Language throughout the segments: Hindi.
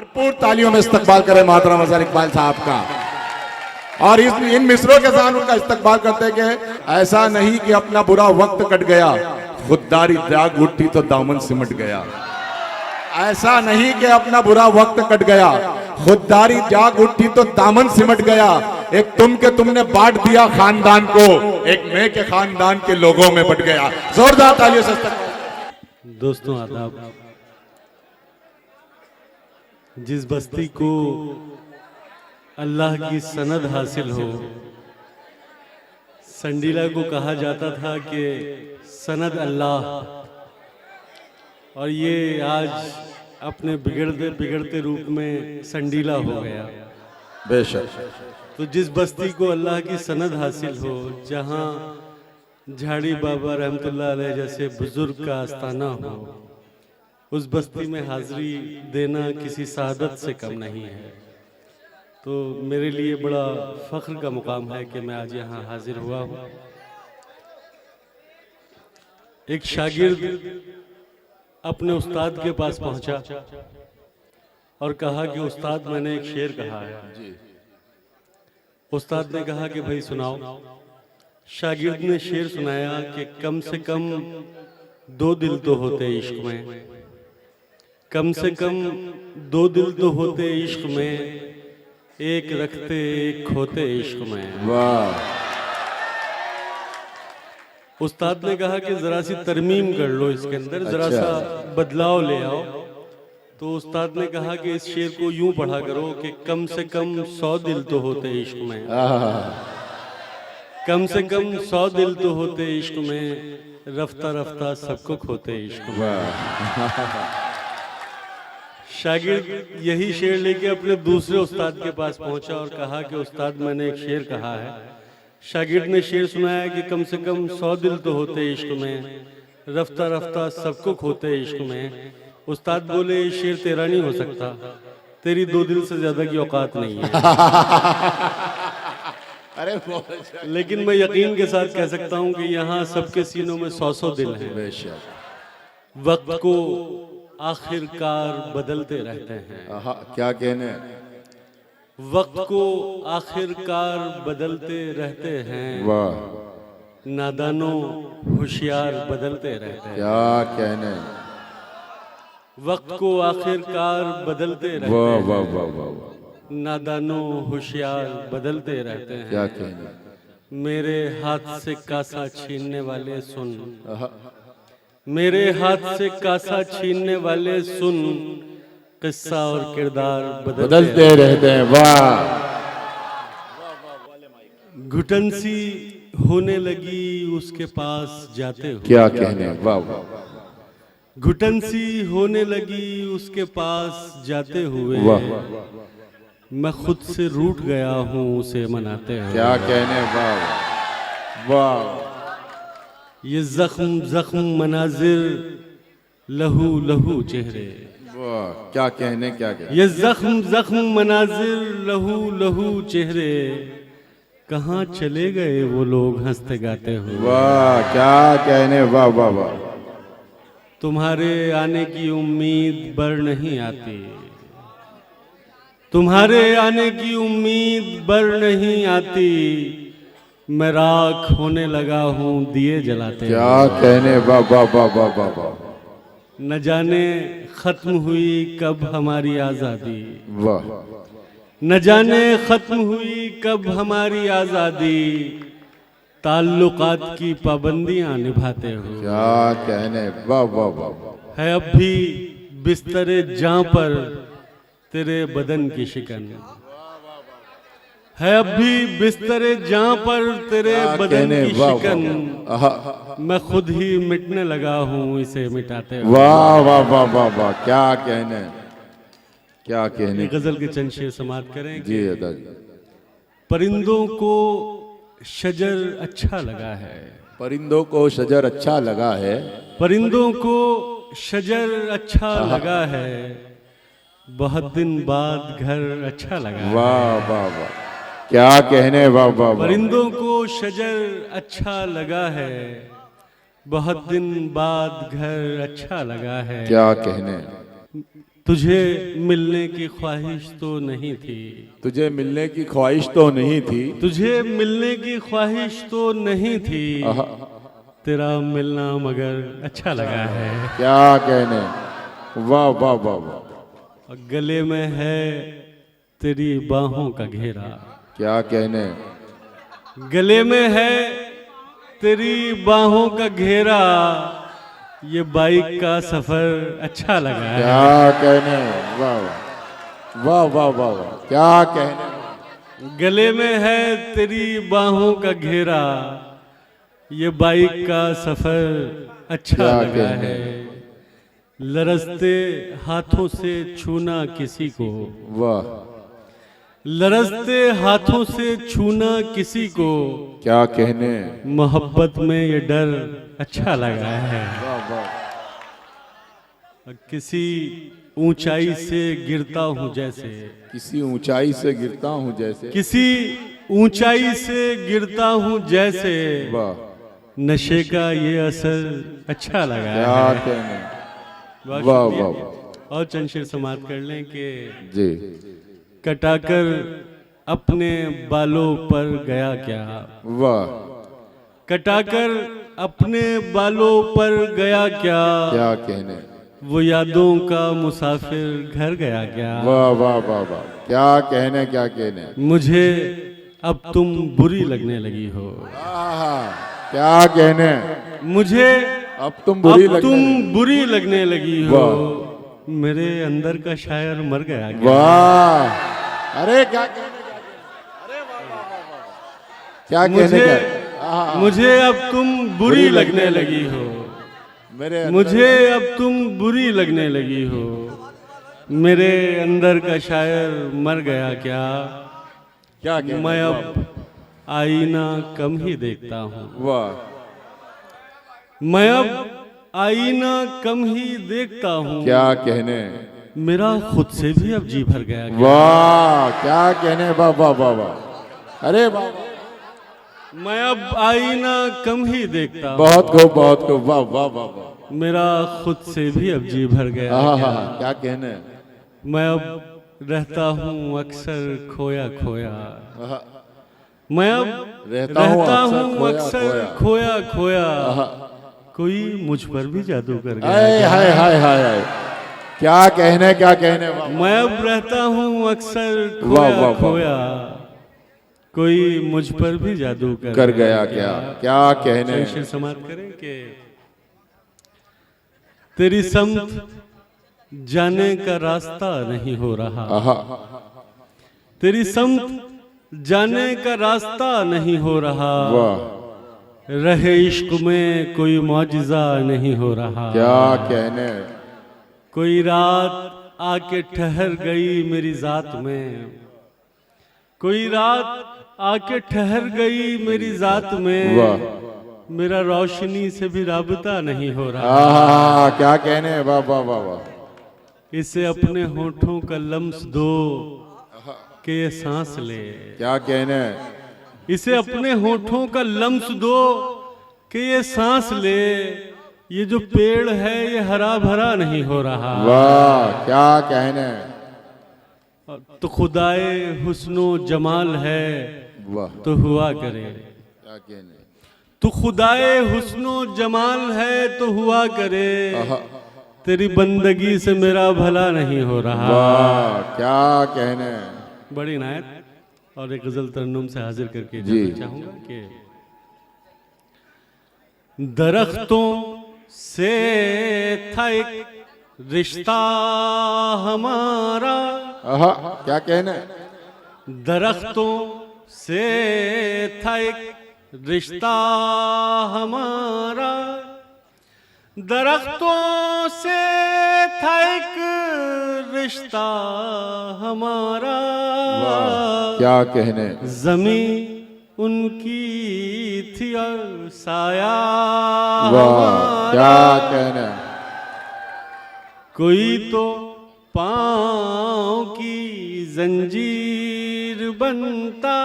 भरपूर तालियों में इस्तकबाल करें मोहतरम अजहर इकबाल साहब का। और इन मिसरों के साथ उनका इस्तकबाल करते हैं कि ऐसा नहीं कि अपना बुरा वक्त कट गया, खुददारी जाग उठी तो दामन सिमट गया। ऐसा नहीं कि अपना बुरा वक्त कट गया, खुददारी जाग उठी तो दामन सिमट गया। एक तुमने बांट दिया खानदान को, एक मैं के खानदान के लोगों में बट गया। जोरदार तालियों से इस्तकबाल। दोस्तों आदाब। जिस बस्ती को अल्लाह की सनद हासिल हो, संडीला को कहा जाता था कि सनद अल्लाह, और ये आज अपने बिगड़ते रूप में संडीला हो गया। बेशक। तो जिस बस्ती को अल्लाह की सनद हासिल हो, जहाँ झाड़ी बाबा रहमतुल्लाह अलैह जैसे बुजुर्ग का आस्थाना हो, उस बस्ती में हाजिरी देना किसी सादत से कम नहीं है। तो मेरे लिए बड़ा फख्र का मुकाम है कि मैं आज यहाँ हाजिर हुआ हूँ। एक शागिर्द अपने उस्ताद के पास पहुँचा और कहा कि उस्ताद मैंने एक शेर कहा है। उस्ताद ने कहा कि भाई सुनाओ। शागिर्द ने शेर सुनाया कि कम से कम 2 दिल तो होते इश्क में, कम से कम 2 दिल तो होते इश्क में, एक रखते एक खोते इश्क में। वाह। उस्ताद ने कहा कि जरा सी तरमीम कर लो, इसके अंदर जरा सा बदलाव ले आओ। तो उस्ताद ने कहा कि इस शेर को यूं पढ़ा करो कि कम से कम 100 दिल तो होते इश्क में, कम से कम 100 दिल तो होते इश्क में, रफ्ता रफ्ता सबको खोते इश्क में। शागिर्द यही शेर लेके अपने दूसरे उस्ताद के पास पहुंचा और कहा कि उस्ताद मैंने एक शेर कहा है। शागिर्द ने शेर सुनाया कि कम से कम 100 दिल तो होते इश्क में, रफ्ता रफ्ता सबको खोते इश्क में। उस्ताद बोले ये शेर तेरा नहीं हो सकता, तेरी 2 दिल से ज्यादा की औकात नहीं है। अरे लेकिन मैं यकीन के साथ कह सकता हूँ कि यहाँ सबके सीनों में 100 दिल हैं। वक्त को आखिरकार बदलते रहते हैं। क्या कहने, वक्त को आखिरकार बदलते रहते हैं। वाह। नादानों होशियार बदलते रहते हैं। क्या कहने, वक्त को आखिरकार बदलते रहते वाह हैं। वाह वाह वाह। नादानों होशियार बदलते रहते हैं। क्या कहने, मेरे हाथ से कासा छीनने वाले सुन, मेरे हाथ से कासा छीनने वाले सुन, किस्सा और किरदार बदलते रहते हैं। वाह। घुटन सी होने लगी उसके पास जाते हुए। क्या कहने, वाह वाह। घुटन सी होने लगी उसके पास जाते हुए, वाह। मैं खुद से रूठ गया हूँ उसे मनाते हुए। क्या कहने, वाह वाह। ये जख्म जख्म मनाजिर, लहू लहू चेहरे। वाह। क्या कहने, क्या कहने, ये जख्म जख्म मनाजिर, लहू लहू चेहरे, कहाँ चले गए वो लोग हंसते गाते हुए। वाह। क्या कहने, वाह वाह वाह। तुम्हारे आने की उम्मीद बर नहीं आती, तुम्हारे आने की उम्मीद बर नहीं आती, मैं राख होने लगा हूँ दिए जलाते। क्या कहने, वाह वाह वाह वाह वाह वाह। न जाने खत्म हुई कब हमारी आजादी, वाह। न जाने खत्म हुई कब हमारी आजादी, ताल्लुकात की पाबंदियां निभाते हो। क्या कहने, वाह वाह वाह। है अब भी बिस्तरे जां पर तेरे बदन की शिकन, है अब भी बिस्तरे जां पर तेरे बदन की शिकन, मैं खुद ही मिटने लगा हूँ इसे मिटाते हुए। वाह वाह वाह वाह वाह। क्या कहने, क्या कहने। गजल के चंद शेर समाप्त करें। जी अदा जी। परिंदों को शजर अच्छा लगा है, परिंदों को शजर अच्छा लगा है, परिंदों को शजर अच्छा लगा है, बहुत दिन बाद घर अच्छा लगा है। वाह वाह वाह। क्या कहने, वाह वाह वाह। परिंदों को शजर अच्छा लगा है, बहुत दिन बाद घर अच्छा लगा है। क्या कहने। तुझे मिलने की ख्वाहिश तो नहीं थी, तुझे मिलने की ख्वाहिश तो नहीं थी, तुझे मिलने की ख्वाहिश तो नहीं थी, आहा, तेरा मिलना मगर अच्छा लगा है। क्या कहने, वाह वाह वाह वाह, और गले में है तेरी बाहों का घेरा, क्या कहने, गले में है तेरी बाहों का घेरा, ये बाइक का सफर अच्छा लगा है। क्या कहने, वाह वाह वाह वाह वाह वाह, क्या कहने, गले में है तेरी बाहों का घेरा, ये बाइक का सफर अच्छा क्या लगा कहने। है। लरजते हाथों से छूना किसी को, वाह, लरजते हाथों से छूना किसी को, क्या कहने, मोहब्बत में ये डर अच्छा लगा है। वाह वाह, किसी ऊंचाई से गिरता हूँ जैसे, किसी ऊंचाई से गिरता हूँ जैसे, किसी ऊंचाई से गिरता हूँ जैसे, वाह, नशे का ये असर अच्छा लगा क्या है। कहने, बहुत वाह शुक्रिया। वाह वाह, और चंद शेर समाप्त कर लें कि जी, कटाकर अपने बालों पर गया क्या, वाह, कटाकर अपने बालों पर गया क्या, क्या कहने, वो यादों का मुसाफिर घर गया क्या। वाह वाह वाह वाह, क्या कहने, क्या कहने, मुझे अब तुम बुरी लगने लगी हो, आहा, क्या कहने, मुझे अब तुम बुरी अब लगने तुम लगी। बुरी लगने लगी हो, मेरे अंदर का शायर मर गया क्या। वाह, अरे क्या कहने, क्या कहने, मुझे क्या, आहा, मुझे अब तुम बुरी लगने लगी हो, मेरे अंदर- मुझे अब तुम बुरी लगने लगी हो, मेरे अंदर का शायर मर गया क्या। क्या कहने, मैं अब आईना कम ही देखता हूँ, वाह, मैं अब आईना कम ही देखता हूँ, क्या कहने, मेरा खुद से भी अब जी भर गया क्या। वाह, क्या कहने, वाह वाह वाह वाह, अरे वाह वाह, मैं अब आईना कम ही देखता हूँ, बहुत खूब, वाह वाह वाह वाह, मेरा खुद से भी अब जी भर गया आहा, क्या। हा, क्या कहने, मैं अब रहता हूँ अक्सर खोया खोया, आहा, मैं अब रहता हूँ हूँ अक्सर अक्सर खोया खोया, कोई मुझ पर भी जादू कर गया हाय क्या? हाय हाय हाय हाय, क्या कहने, क्या कहने, वाह, मैं अब रहता हूँ अक्सर वाह, वाह, खोया वाह। खोया, कोई मुझ पर भी जादू कर गया क्या, क्या कहने, शेर समाप्त करें कि तेरी समत जाने का रास्ता नहीं हो रहा, आहा, तेरी समत जाने का रास्ता नहीं हो रहा, वाह, रहे इश्क में कोई मौजिजा नहीं हो रहा, क्या कहने, कोई रात आके ठहर गई मेरी जात में, कोई रात आके ठहर गई मेरी जात में, वाह, मेरा रोशनी से भी राबता नहीं हो रहा, आहा, क्या कहने, वाह वाह वाह वाह, इसे अपने होठों का लम्स दो कि ये सांस ले, क्या कहने, इसे अपने होठों का लम्स दो कि ये सांस ले, ये जो पेड़ है ये हरा भरा नहीं हो रहा, वाह, क्या कहने, तो खुदाए हुस्नो जमाल है वाह, तो हुआ करे, क्या कहने, तो खुदाए हुस्नो जमाल है तो हुआ करे, आहा, तेरी बंदगी से मेरा भला नहीं हो रहा। वाह, क्या कहने, बड़ी नायत और एक गजल तरन्नुम से हाजिर करके जी। जानना चाहूंगा कि दरख्तों से था एक रिश्ता हमारा, आहा, क्या कहने, दरख्तों से था एक रिश्ता हमारा, दरख्तों से था एक रिश्ता हमारा, वाह, क्या कहने, जमीन उनकी थी और साया वाह, हमारा, क्या कहने, कोई तो पाँव की जंजीर बनता,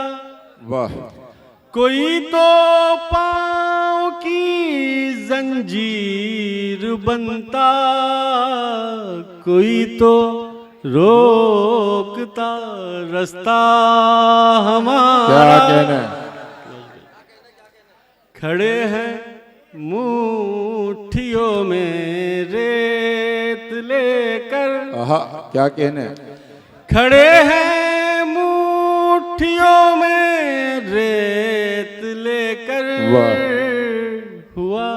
वाह, कोई तो पाँव की जंजीर बनता, कोई तो रोकता रास्ता क्या हमारा। कहना है? खड़े हैं मुट्ठियों में रेत लेकर, आहा, क्या कहना है? खड़े हैं मुट्ठियों में रेत लेकर। वाह। हुआ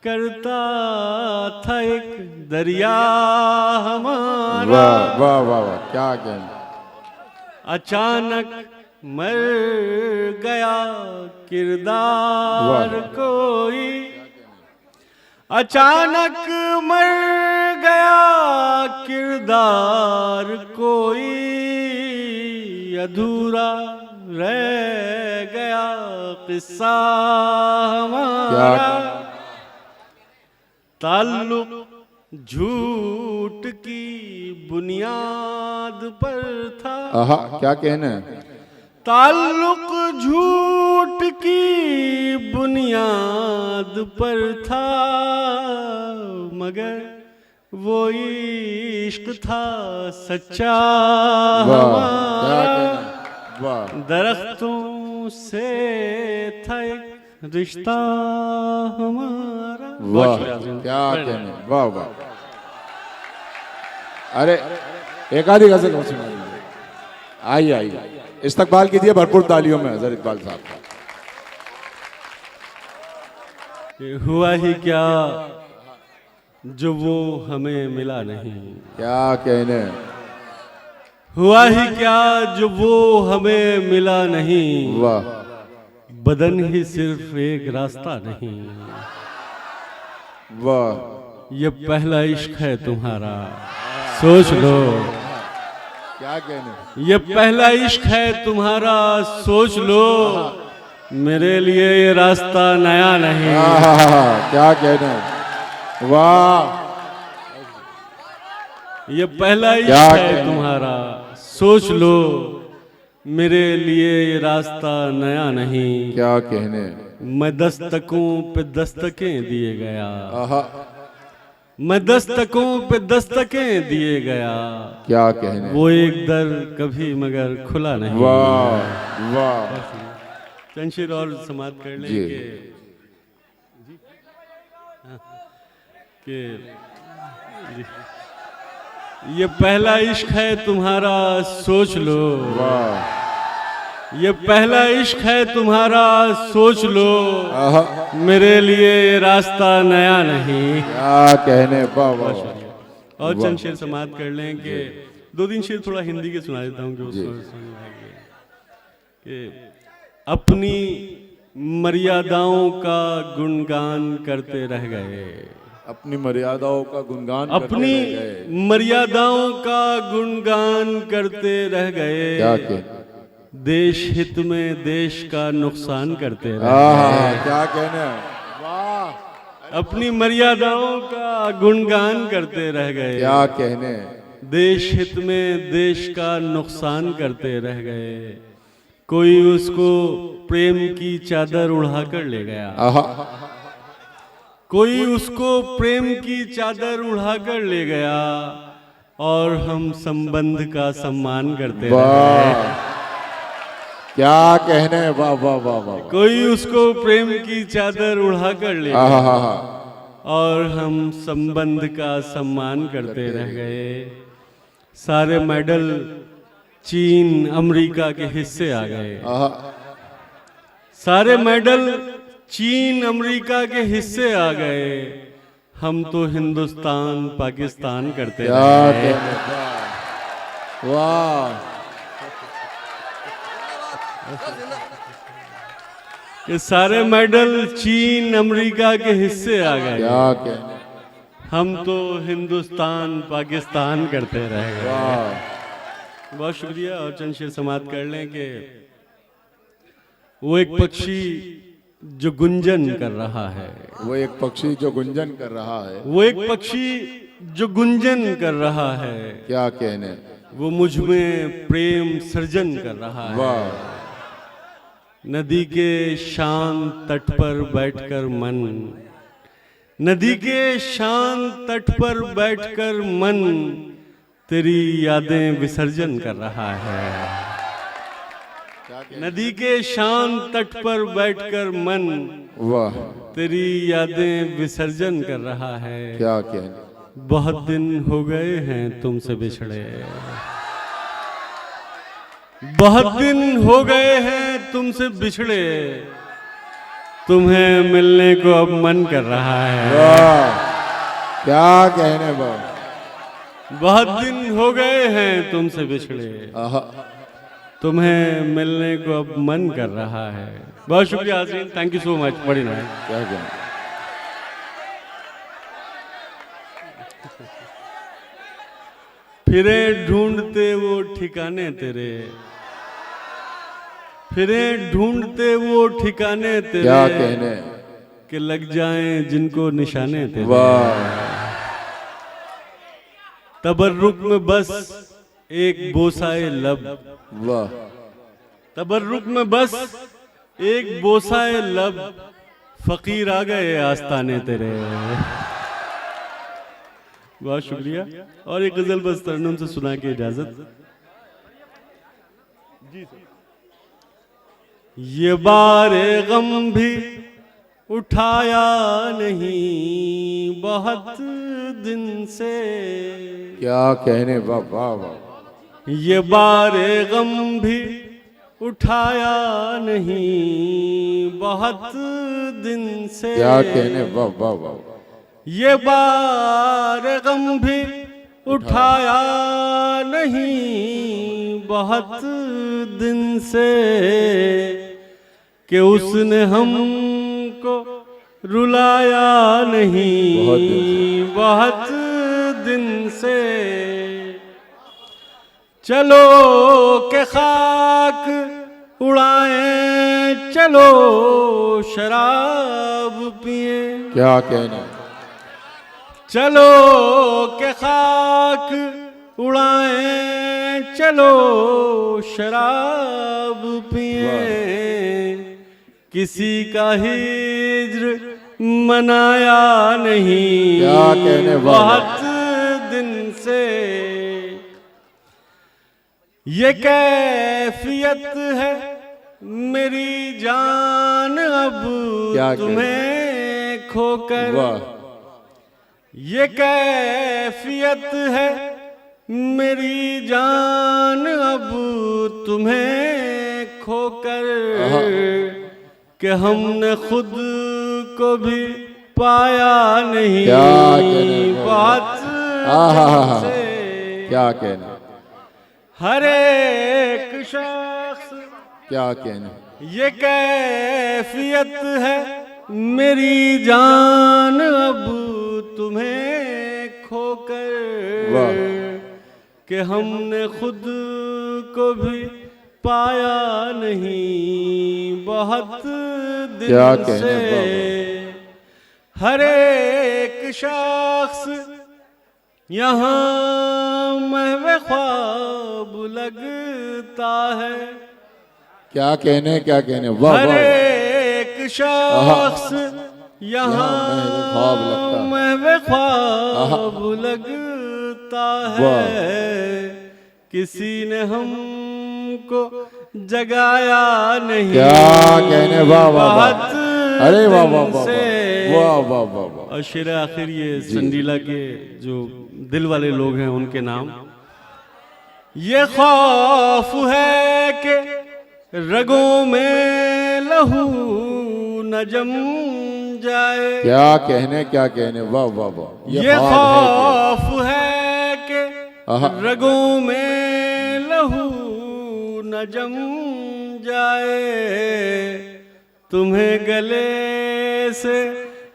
करता था एक दरिया हमारा, वाह वाह वाह वाह, क्या कहना? अचानक मर गया किरदार वाह। कोई, अचानक मर गया किरदार कोई, अधूरा रह गया किस्सा हमारा। ताल्लुक झूठ की बुनियाद पर था। आहा, क्या कहना है? ताल्लुक झूठ की बुनियाद पर था, मगर वो इश्क था सच्चा वाह, क्या हमारा। कहना है? वाह दरख्तों से था एक रिश्ता हमारा। वाह, क्या कहना है? वाह वाह। अरे एक आधी गजल और सुना दीजिए। आइए आइए, इस्तकबाल कीजिए भरपूर तालियों में हजरत इकबाल साहब का। ये हुआ ही क्या जो वो हमें मिला नहीं, क्या कहना है? हुआ ही क्या जो वो हमें मिला नहीं। वाह बदन ही सिर्फ एक रास्ता नहीं, वाह, ये पहला इश्क है तुम्हारा, सोच लो। क्या कहना है? ये पहला इश्क है तुम्हारा, सोच लो। मेरे लिए ये रास्ता नया नहीं। आहा, क्या कहना है? वाह, ये पहला इश्क क्या है कहना? तुम्हारा, सोच लो। मेरे लिए ये रास्ता नया नहीं। क्या कहने? मैं दस्तकों पे दस्तकें दिए गया, आहा, मैं दस्तकों पे दस्तकें दिए गया। क्या कहने? वो एक दर कभी मगर खुला नहीं। वाह वाह, चंशीर और समाप्त कर लें जी। कि जी। ये पहला इश्क है तुम्हारा, सोच लो। वाह, ये पहला इश्क है तुम्हारा, सोच लो। आहा, मेरे लिए ये रास्ता नया नहीं। क्या कहने? वाह वाह वाह। और वाह। चंद शेर समाप्त कर लें कि दो तीन शेर थोड़ा हिंदी के सुना देता हूँ कि जी। उसको सुन लेंगे। कि अपनी मर्यादाओं का गुणगान करते रह गए, अपनी मर्यादाओं का गुणगान अपनी करते रह गए। मर्यादाओं का गुणगान करते रह गए। क्या कहने? देश हित में देश का नुकसान करते रह आहा, गए। क्या कहने? वाह, अपनी मर्यादाओं का गुणगान करते रह गए। क्या कहने? देश हित में देश का नुकसान करते रह गए। कोई उसको प्रेम की चादर उड़ाकर ले गया, आहा, कोई उसको प्रेम की चादर उड़ाकर ले गया, और हम संबंध का सम्मान करते रह गए। वाह, क्या कहने? वाह वाह वाह वाह। कोई उसको प्रेम की चादर उड़ाकर ले गया, आहा, और हम संबंध का सम्मान करते रह गए। सारे मेडल चीन अमेरिका के हिस्से आ गए, आहा, सारे मेडल चीन अमेरिका के हिस्से आ गए, हम तो हिंदुस्तान पाकिस्तान करते क्या रहे। कहने? वाह, ये सारे मेडल चीन अमेरिका के हिस्से आ गए, क्या कहने? हम तो हिंदुस्तान पाकिस्तान करते रह गए। वाह, बहुत शुक्रिया। और चंद शेर समाप्त कर लें कि वो एक पक्षी जो गुंजन कर रहा है, वो एक पक्षी जो गुंजन कर रहा है, वो एक पक्षी जो गुंजन कर रहा है, क्या कहने? वो मुझ में प्रेम सृजन कर रहा है। वाह, नदी के शांत तट पर बैठकर मन नदी के शांत तट पर बैठकर मन तेरी यादें विसर्जन कर रहा है। नदी के शांत तट पर बैठकर मन वाह, तेरी यादें विसर्जन कर रहा है। क्या कहने। बहुत दिन हो गए हैं तुमसे बिछड़े, बहुत दिन हो गए हैं तुमसे बिछड़े, तुम्हें मिलने को अब मन कर रहा है। वाह, क्या कहने वाह। बहुत दिन हो गए हैं तुमसे बिछड़े, आहा, तुम्हें मिलने को अब मन कर रहा है। बहुत शुक्रिया हाज़रीन, थैंक यू सो मच, बड़ी नाइस। क्या कहने। फिरे ढूंढते वो ठिकाने तेरे, फिरे ढूंढते वो ठिकाने तेरे, क्या कहने। कि लग जाएं जिनको निशाने तेरे। वाह, तबर्रुक में बस एक बोसाए लब, वाह, तबर्रुक में बस एक बोसाए लब, फकीर आ गए आस्ताने तेरे। बहुत शुक्रिया। और एक गजल बस तरन्नुम से सुना के इजाजत। ये बारे गम भी उठाया नहीं बहुत दिन से, क्या कहने। वाह वाह वाह। ये बारे गम भी उठाया नहीं बहुत दिन से, क्या कहने। वाह वाह वाह। ये बार गम भी उठाया नहीं बहुत दिन से, कि उसने हमको रुलाया नहीं बहुत दिन से। चलो के खाक उड़ाएं, चलो शराब पिए, क्या कहने। चलो के खाक उड़ाएं, चलो शराब पिए, किसी का हिज्र मनाया नहीं क्या कहने। वाह, बहुत दिन से। ये कैफियत है मेरी जान अब क्या तुम्हें खोकर, वाह, ये कैफियत है मेरी जान अब तुम्हें खोकर, कि हमने खुद को भी पाया नहीं क्या कहने। बात आहा, से। क्या कहने। हर एक शख्स क्या कहने। ये कैफियत है मेरी जान अब तुम्हें खोकर, वाह, कि हमने खुद को भी पाया नहीं बहुत दिन क्या कहने। से। हर एक शख्स यहाँ महवे ख्वाब लगता है, क्या कहने। क्या कहने। वाह हर वाह। एक शख्स यहाँ ख्वाब लगता है। महवे ख्वाब लगता है, किसी ने हमको जगाया नहीं क्या कहने। वाह वाह वाह। बहुत अरे वाह वाह दिन वाह से। वाह वाह वाह वाह। और शेर आखिर ये संडीला के जो दिल वाले लोग हैं उनके नाम। ये खौफ है कि रगों में लहू न जम जाए, क्या कहने। क्या कहने। वाह वाह वाह। ये खौफ है कि आहा। रगों में लहू न जम जाए, तुम्हें गले से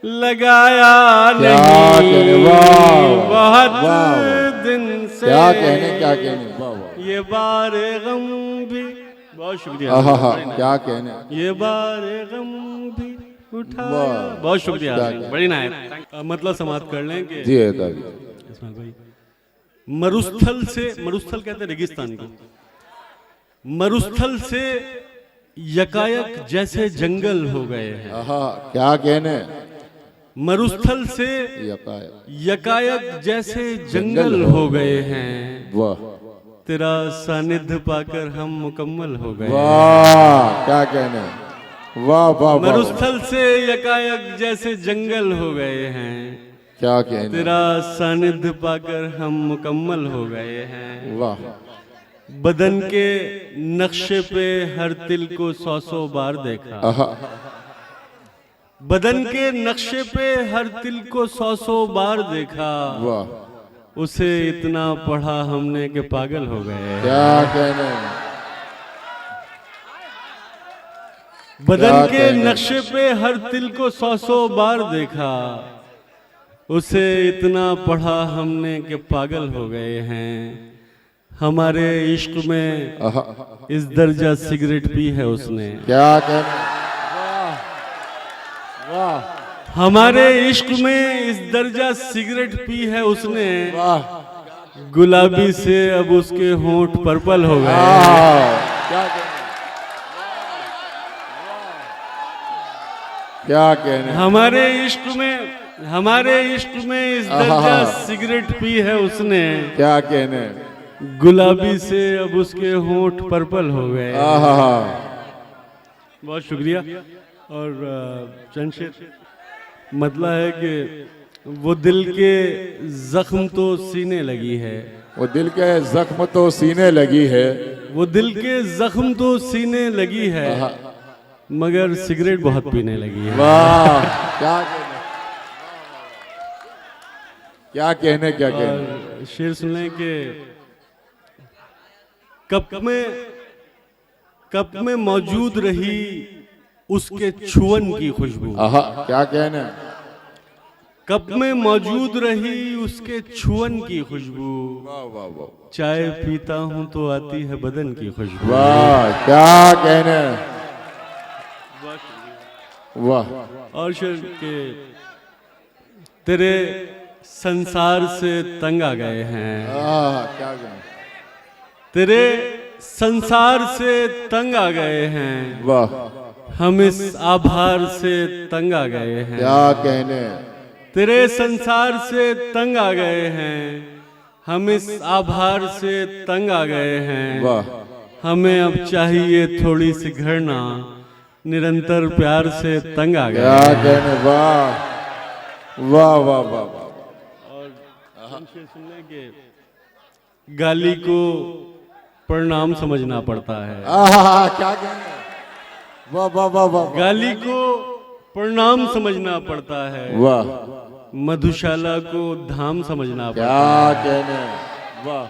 लगाया क्या नहीं कहने। वाह बहुत वाह। दिन से। क्या कहने। क्या कहने। वाह वाह। ये बारे गम भी, बहुत शुक्रिया। आहा, क्या कहने। ये बारे गम भी उठाया। वाह। बहुत शुक्रिया, क्या कहने। बड़ी नायत। मतलब समाप्त कर लें कि जी दादी। इस्माइल भाई, मरुस्थल से, मरुस्थल कहते हैं रेगिस्तान को, मरुस्थल से यकायक जैसे जंगल हो गए हैं। आहा, क्या कहने। मरुस्थल से यकायक जैसे जंगल हो गए हैं, वाह तेरा सानिध्य पाकर हम मुकम्मल हो गए। वाह क्या कहने, वाह वाह वाह, मरुस्थल से यकायक जैसे जंगल हो गए हैं, क्या कहने, तेरा सानिध्य पाकर हम मुकम्मल हो गए हैं। वाह बदन के नक्शे पे हर तिल को 100 बार देखा, आहा, बदन के नक्शे पे हर तिल को 100 बार देखा, वाह उसे इतना पढ़ा हमने कि पागल हो गए। क्या कहने, बदन क्या के कहने? नक्शे पे हर तिल को 100 बार देखा, उसे इतना पढ़ा हमने कि पागल हो गए हैं। हमारे इश्क में आहा, इस दर्जा सिगरेट पी है उसने, क्या कहने, वाह हमारे इश्क में इस दर्जा सिगरेट पी है उसने, वाह, गुलाबी से अब उसके होंठ पर्पल हो गए। क्या कहने, क्या कहने, हमारे इश्क में इस दर्जा सिगरेट पी है उसने, क्या कहने, गुलाबी से अब उसके होंठ पर्पल हो गए। आहा, बहुत शुक्रिया। और चंद शेर मतलब है कि वो दिल के जख्म तो सीने लगी है, वो दिल के जख्म तो सीने लगी है, वो दिल के जख्म तो सीने लगी है, आहा, मगर सिगरेट बहुत पीने लगी है। वाह क्या कहने, क्या कहने, क्या कहने, और शेर सुन लें कि कप में मौजूद रही उसके छुअन की खुशबू, आहा, क्या कहने, कप में मौजूद रही उसके छुअन की खुशबू, वाह वाह वाह, चाय पीता हूं तो आती है बदन की खुशबू। वाह क्या कहने, वाह, और शेर के तेरे संसार से तंग आ गए हैं, क्या कहने, तेरे संसार से तंग आ गए हैं, वाह हम इस आभार से तंग आ गए हैं, क्या कहने, तेरे संसार से तंग आ गए हैं, हम इस आभार से तंग आ गए हैं, वाह हमें अब चाहिए थोड़ी सी घरना, निरंतर प्यार से तंग आ गए क्या हैं। कहने, वाह वाह वाह वाह वाह, और सुनने के गाली को प्रणाम समझना पड़ता है, आहा, क्या कहने, वाह वाह वाह वाह, गाली को प्रणाम समझना पड़ता है, वाह मधुशाला को धाम समझना पड़ता क्या कहने, वाह है,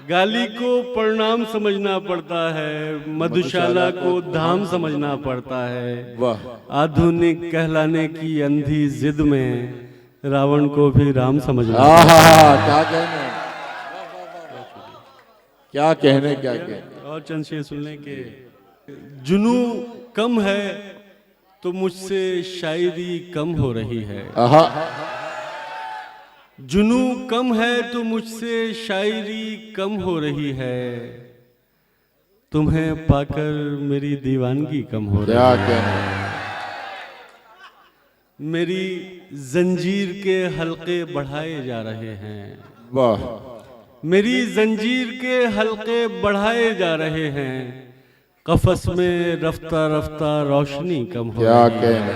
गाली को प्रणाम समझना पड़ता है, मधुशाला को धाम समझना पड़ता है, वाह, आधुनिक कहलाने की अंधी जिद में रावण को भी राम समझना आहा, क्या कहने, क्या कहने, क्या कहने, और चंद शेर सुनने के जुनू कम है तो मुझसे शायरी कम हो रही है, आहा, जुनू कम है तो मुझसे शायरी कम हो रही है, तुम्हें पाकर मेरी दीवानगी कम हो रही क्या है, कहने, मेरी जंजीर के हलके बढ़ाए जा रहे हैं, वाह मेरी जंजीर के हलके बढ़ाए जा रहे हैं, कफस में रफ्ता रफ्ता रोशनी कम हो क्या रही है, कहने,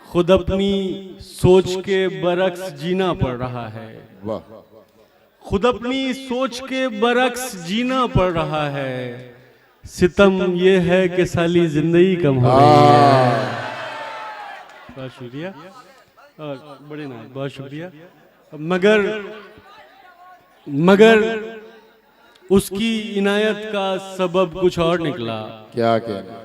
खुद अपनी सोच के बरक्स जीना पड़ रहा है, वाह खुद अपनी सोच के बरक्स जीना पड़ रहा है, सितम ये है कि साली जिंदगी कम हो रही है। बहुत शुक्रिया और बड़े ना बहुत शुक्रिया। मगर उसकी इनायत का सबब कुछ और निकला, क्या कहने,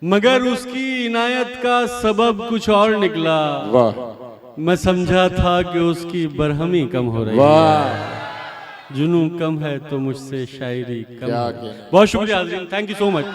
मगर उसकी इनायत का सबब कुछ और निकला, वाह मैं समझा था कि उसकी बरहमी कम हो रही है, वाह जुनून कम है तो मुझसे शायरी कम क्या है। कहने। बहुत शुक्रिया हाज़रीन, थैंक यू सो मच।